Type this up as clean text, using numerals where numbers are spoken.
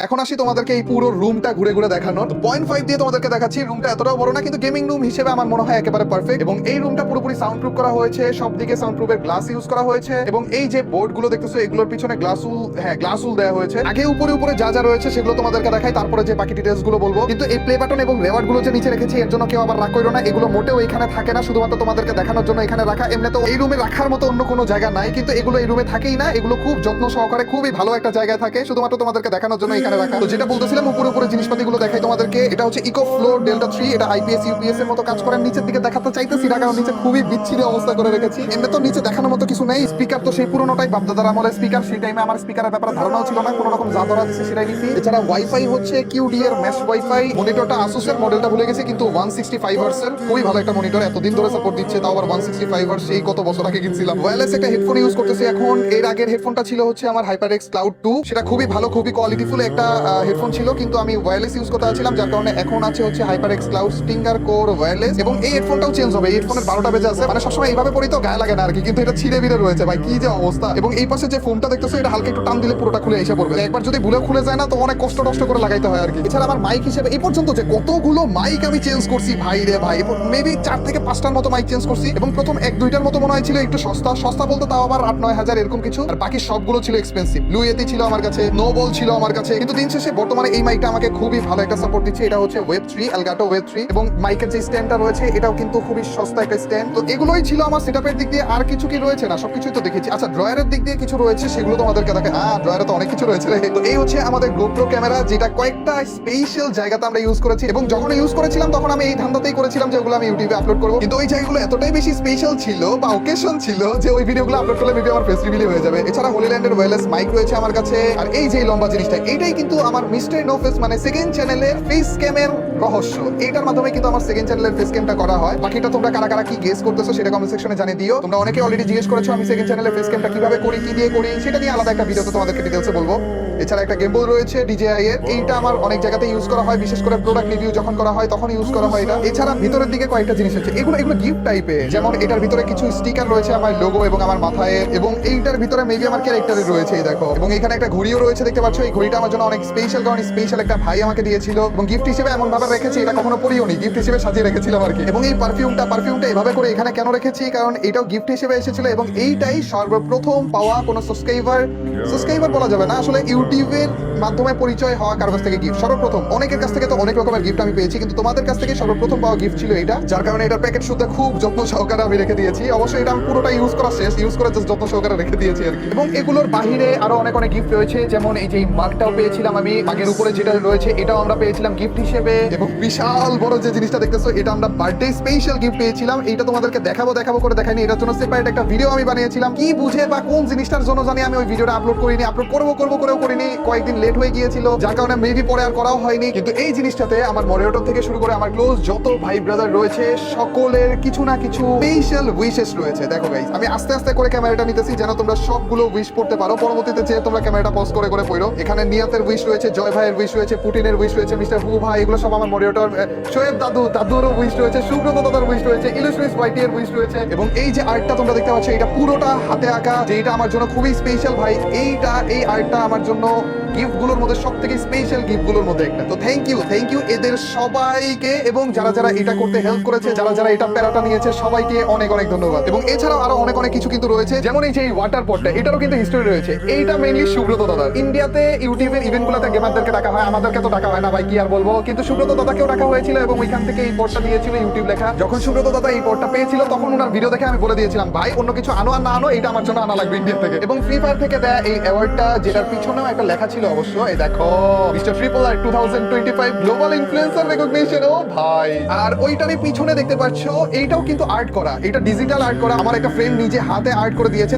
এখন আসি তোমাদেরকে এই পুরো রুমটা ঘুরে ঘুরে দেখানোর। 0.5 দিয়ে তোমাদেরকে দেখাচ্ছি। রুমটা এতটাও বড় না, কিন্তু গেমিং রুম হিসেবে আমার মনে হয় একেবারে পারফেক্ট। এবং এই রুমটা পুরোপুরি সাউন্ড প্রুফ করা হয়েছে, সব দিকে সাউন্ড প্রুফের গ্লাস ইউজ করা হয়েছে। এবং এই যে বোর্ড গুলো দেখতেছো এগুলোর পিছনে গ্লাসুল দেওয়া হয়েছে। আগে উপরে উপরে যা যা রয়েছে সেগুলো তোমাদেরকে দেখাই, তারপরে যে বাকি ডিটেলস গুলো বলবো। কিন্তু এই প্লে বাটন এবং রেওয়ার্ড গুলো যে নিচে রেখেছি এর জন্য কেউ আবার রাগ করো না, এগুলো মোটেও এখানে থাকে না, শুধুমাত্র তোমাদেরকে দেখানোর জন্য এখানে রাখা। এমনি তো এই রুমে রাখার মতো অন্য কোনো জায়গা নাই, কিন্তু এগুলো এই রুমে থাকেই না, এগুলো খুব যত্ন সহকারে খুবই ভালো একটা জায়গায় থাকে, শুধুমাত্র তোমাদেরকে দেখানোর জন্য এখানে রাখা। তো যেটা বলতেছিলাম উপরে উপরে জিনিসপাতিগুলো দেখাই তোমাদেরকে। এটা হচ্ছে ইকো ফ্লোর ডেল্টা 3, এটা আইপিএস ইউপিএস এর মতো কাজ করে। নিচের দিকে দেখাতে চাইতেছি না কারণ নিচে খুবই বিচ্ছিরি অবস্থা করে রেখেছি। এমনি তো নিচে দেখানোর মতো কিছু নেই। স্পিকার তো সেই পুরোনোটাই বাপদাদার আমলের স্পিকার, সেই টাইমে আমার স্পিকারের ব্যাপারে ধারণাও ছিল না, কোনো রকম যা ধরা দিচ্ছে সেটাই নিছি। এছাড়া ওয়াইফাই হচ্ছে কিউডি এর মেশ ওয়াইফাই। মনিটরটা আসুসের, মডেলটা ভুলে গেছি, কিন্তু 165 হার্টজ এর খুবই ভালো একটা মনিটর, এতদিন ধরে সাপোর্ট দিচ্ছে, তাও আবার 165 হার্টজ, সেই কত বছর আগে কিনছিলাম। ওয়্যারলেস একটা হেডফোন ইউজ করতেছি এখন। এর আগের হেডফোনটা ছিল হচ্ছে আমার HyperX Cloud 2, সেটা খুবই ভালো, খুবই কোয়ালিটিফুল একটা হেডফোন ছিল, কিন্তু আমি ওয়্যারলেস ইউজ করতে চাচ্ছিলাম, যার কারণে এখন আছে হচ্ছে HyperX Cloud Stinger Core wireless. এবং এই হেডফোনটাও চেঞ্জ হবে। এই হেডফোনের 12টা বেজে আছে, মানে সবসময় এইভাবে পরি তো গায়ে লাগে না আর কি, কিন্তু এটা ছিঁড়ে বিড়ে রয়েছে ভাই, কি যে অবস্থা। এবং এই পাশে যে ফোনটা দেখতেছো এটা হালকা একটু টান দিলে পুরোটা খুলে এসে পড়বে। একবার যদি ভুলে খুলে যায় না তো অনেক কষ্ট করে লাগাইতে হয় আর কি। এছাড়া আমার মাইক হিসেবে এই পর্যন্ত যে কতগুলো মাইক আমি চেঞ্জ করছি ভাই রে ভাই, মেবি 4 থেকে 5টার মতো মাইক চেঞ্জ করছি। এবং প্রথম 1-2টার মতো মনে হয় ছিল একটু সস্তা বলতে তাও আবার 8-9 হাজার এরকম কিছু, আর বাকি সবগুলো ছিল এক্সপেন্সিভ। ব্লু ইয়েতি ছিল আমার কাছে, নোবল ছিল আমার কাছে, কিন্তু দিন শেষে বর্তমানে এই মাইকটা আমাকে খুবই ভালো একটা সাপোর্ট দিচ্ছে। এটা হচ্ছে ওয়েব 3, এলগাটো ওয়েব 3। এবং মাইকের যে স্ট্যান্ডটা রয়েছে এটাও কিন্তু খুবই সস্তা একটা স্ট্যান্ড। তো এগুলোই ছিল আমার সেটআপের দিক দিয়ে। আর কিছু কি রয়েছে? না, সবকিছুই তো দেখেছি। আচ্ছা, ড্রয়ারের দিক দিয়ে কিছু রয়েছে, সেগুলো তোমাদেরকে দেখে। ড্রয়ারে তো অনেক কিছু রয়েছে রে। তো এই হচ্ছে আমাদের GoPro ক্যামেরা, যেটা কয়েকটা স্পেশাল জায়গাতে আমরা ইউজ করেছি। এবং যখন ইউজ করেছিলাম তখন আমি এই ধান্দাতেই করেছিলাম যে ওগুলো আমি ইউটিউবে আপলোড করবো, কিন্তু ওই জায়গাগুলো এতটাই বেশি স্পেশাল ছিল বা ওকেশন ছিল যে ওই ভিডিওগুলো আপলোড করলে মেবি আমার ফেস রিভিল হয়ে যাবে। এছাড়া হোলিল্যান্ডের ওয়্যারলেস মাইক রয়েছে আমার কাছে। আর এই যে লম্বা জিনিসটা, এইটাই কিন্তু আমার মিস্টার নো ফেস মানে সেকেন্ড চ্যানেলের ফেস ক্যামের রহস্য। এইটার মাধ্যমে কিন্তু আমার সেকেন্ড চ্যানেলের ফেস ক্যামটা করা হয়। বাকিটা তোমরা কারা কারা কি গেস করতেছো সেটা কমেন্ট সেকশনে জানিয়ে দিও। তোমরা অনেকে অলরেডি জিজ্ঞেস করেছো আমি সেকেন্ড চ্যানেলের ফেস ক্যামটা কিভাবে করি, কি দিয়ে করি, সেটা নিয়ে আলাদা একটা ভিডিওতে তোমাদেরকে ডিটেইলসে বলবো। এছাড়া একটা গেমবল রয়েছে DJI এর, এইটা আমার অনেক জায়গাতে ইউজ করা হয়, বিশেষ করে প্রোডাক্ট রিভিউ যখন করা হয় তখন ইউজ করা হয় এটা। এছাড়া ভিতরের দিকে কয়েকটা জিনিস আছে, এগুলো গিফট টাইপের, যেমন এটার ভিতরে কিছু স্টিকার রয়েছে আমার লোগো এবং আমার মাথায়, এবং এইটার ভিতরে মেবি আমার ক্যারেক্টারের রয়েছে, এই দেখো। এবং এখানে একটা ঘড়িও রয়েছে, দেখতে পাচ্ছ। এই ঘড়িটা আমার জন্য অনেক স্পেশাল, কারণ স্পেশাল একটা ভাই আমাকে দিয়েছিল এবং গিফট হিসেবে এমন ভাবে রেখেছি, এটা কখনো পরিও নি, গিফট হিসেবে সাজিয়ে রেখেছিলাম আর কি। এবং এই পারফিউমটা এভাবে করে এখানে কেন রেখেছি, কারণ এটাও গিফট হিসেবে এসেছিল। এবং এইটাই সর্বপ্রথম পাওয়া কোনো সাবস্ক্রাইবার বলা যাবে না, আসলে ইউটিউবের মাধ্যমে পরিচয় হওয়া কারো কাছ থেকে গিফট সর্বপ্রথম। অনেকের কাছ থেকে তো অনেক রকমের গিফট আমি পেয়েছি, কিন্তু তোমাদের কাছ থেকে সর্বপ্রথম পাওয়া গিফট ছিল এটা, যার কারণে এটার প্যাকেট শুদ্ধ খুব যত্ন সহকারে আমি রেখে দিয়েছি। অবশ্যই এটা আমি পুরোটা ইউজ করে জাস্ট যত্ন সহকারে রেখে দিয়েছি আর কি। এবং এগুলোর বাহিরে আরো অনেক গিফট রয়েছে, যেমন এই যে মার্কটাও পেয়েছিলাম আমি, আগের উপরে যেটা রয়েছে এটাও আমরা পেয়েছিলাম গিফট হিসেবে। এবং বিশাল বড় যে জিনিসটা দেখতেছো এটা আমরা বার্থডে স্পেশাল গিফট পেয়েছিলাম। এইটা তোমাদেরকে দেখাবো করে দেখাইনি, এটার জন্য সেপারেট একটা ভিডিও আমি বানিয়েছিলাম। কি বুঝে বা কোন জিনিসটার জন্য জানি আমি ওই ভিডিওটা আপলোড করিনি, আপলোড করেও করিনি, কয়েকদিন লেট হয়ে গিয়েছিল, যার কারণে মেবি পরে আর করাও হয়নি। কিন্তু এই জিনিসটাতে আমার মডারেটর থেকে শুরু করে আমার ক্লোজ যত ভাই ব্রাদার রয়েছে সকলের কিছু না কিছু স্পেশাল উইশেস রয়েছে। দেখো গাইস, আমি আস্তে আস্তে করে ক্যামেরাটা নিতেছি যেন তোমরা সবগুলো উইশ পড়তে পারো, পরবর্তীতে যে তোমরা ক্যামেরাটা পজ করে পড়ো। এখানে নিয়াতের উইশ রয়েছে, জয় ভাইয়ের উইশ রয়েছে, পুটিনের উইশ রয়েছে, মিস্টার হু ভাই, এগুলো সব আমার মডারেটর। শোয়েব দাদুরও উইশ রয়েছে, সুব্রত দাদার উইশ রয়েছে, ইলুশমিস ওয়াইটি এর উইশ রয়েছে। এবং এই যে আর্টটা তোমরা দেখতে পাচ্ছ এটা পুরোটা হাতে আঁকা, যেটা আমার জন্য খুবই স্পেশাল ভাই। এই আর্টটা আমার জন্য গিফটগুলোর মধ্যে সবথেকে স্পেশাল গিফটগুলোর মধ্যে একটা। তো থ্যাংক ইউ এদের সবাইকে, এবং যারা এটা করতে হেল্প করেছে, যারা এটা প্যারাটা নিয়েছে, সবাইকে অনেক ধন্যবাদ। এবং এছাড়াও আরো অনেক কিছু কিন্তু রয়েছে, যেমন এই যে ওয়াটার পটটা, এটারও কিন্তু হিস্টোরি রয়েছে। এইটা মেইনলি সুব্রত দাদা। ইন্ডিয়াতে ইউটিউবের ইভেন্টগুলোতে গেমারদেরকে ডাকা হয়, আমাদেরকে তো ডাকা হয় না ভাই, কি আর বলবো, কিন্তু সুব্রত দাদাকেও ডাকা হয়েছিল এবং ওইখান থেকে এই পটটা দিয়েছিল ইউটিউব লেখা। যখন সুব্রত দাদা এই পটটা পেয়েছিল তখন ওনার ভিডিও দেখে আমি বলে দিয়েছিলাম ভাই অন্য কিছু আনো আর না আনো, এটা আমার জন্য আনা লাগবে ইন্ডিয়া থেকে। এবং ফ্রি ফায়ার থেকে দেয়া এই অ্যাওয়ার্ডটা, যেটার পিছনেও একটা লেখা ছিল অবশ্য, এই দেখো, মিস্টার ট্রিপল আর 2025 গ্লোবাল ইনফ্লুয়েন্সার রেকগনিশন। ও ভাই, আর ওইটারই পিছনে দেখতে পাচ্ছ এইটাও কিন্তু আর্ট করা, এটা ডিজিটাল আর্ট করা। আমার একটা ফ্রেন্ড নিজে হাতে আর্ট করে দিয়েছে।